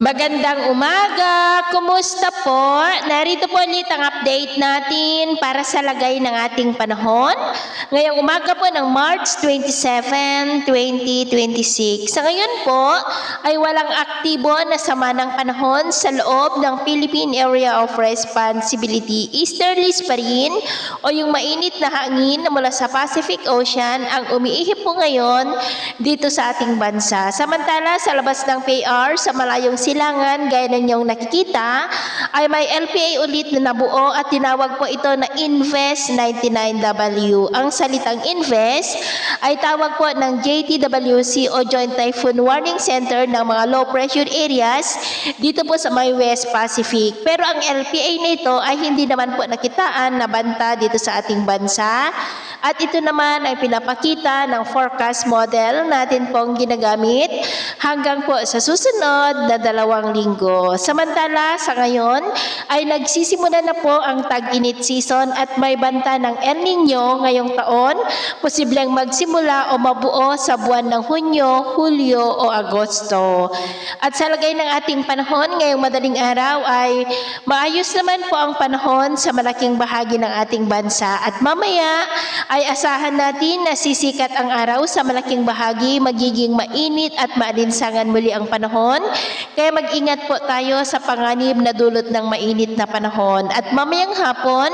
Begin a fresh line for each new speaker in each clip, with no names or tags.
Magandang umaga! Kumusta po? Narito po ulit ang update natin para sa lagay ng ating panahon. Ngayong umaga po ng March 27, 2026. Sa ngayon po ay walang aktibo na sama ng panahon sa loob ng Philippine Area of Responsibility. Easterlies pa rin o yung mainit na hangin mula sa Pacific Ocean ang umiihip po ngayon dito sa ating bansa. Samantala sa labas ng PAR sa malayong silangan gaya ng inyong nakikita ay may LPA ulit na nabuo at tinawag po ito na Invest 99W. Ang salitang Invest ay tawag po ng JTWC o Joint Typhoon Warning Center ng mga low pressure areas dito po sa may West Pacific. Pero ang LPA nito ay hindi naman po nakitaan na banta dito sa ating bansa. At ito naman ay pinapakita ng forecast model natin pong ginagamit hanggang po sa susunod na 2 linggo. Samantala sa ngayon ay nagsisimula na po ang tag-init season at may banta ng El Nino ngayong taon, posibleng magsimula o mabuo sa buwan ng Hunyo, Hulyo o Agosto. At sa lagay ng ating panahon ngayong madaling araw ay maayos naman po ang panahon sa malaking bahagi ng ating bansa at mamaya ay asahan natin na sisikat ang araw sa malaking bahagi, magiging mainit at maalinsangan muli ang panahon. Kaya mag-ingat po tayo sa panganib na dulot ng mainit na panahon. At mamayang hapon,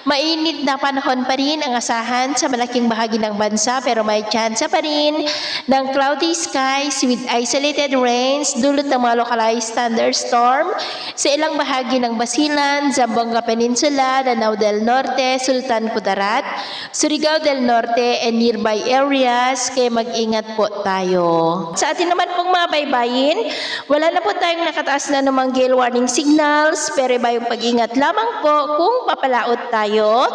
mainit na panahon pa rin ang asahan sa malaking bahagi ng bansa pero may chance pa rin ng cloudy skies with isolated rains, dulot ng mga localized thunderstorm sa ilang bahagi ng Basilan, Zamboanga Peninsula, Danao del Norte, Sultan Kudarat, Surigao del Norte and nearby areas, kaya mag-ingat po tayo. Sa atin naman pong mga baybayin, wala na po tayong nakataas na namang gale warning signals, pero iba yung pag-ingat lamang po kung papalaot tayo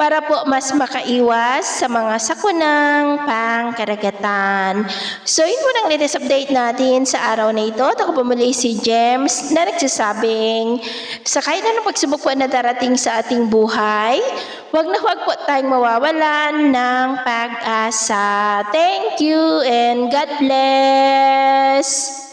para po mas makaiwas sa mga sakunang pangkaragatan. So yun po ang latest update natin sa araw na ito. Ako po muli si James na nagsasabing sakay na ng pagsubok po na darating sa ating buhay, huwag na huwag po tayong mawawalan ng pag-asa. Thank you and God bless!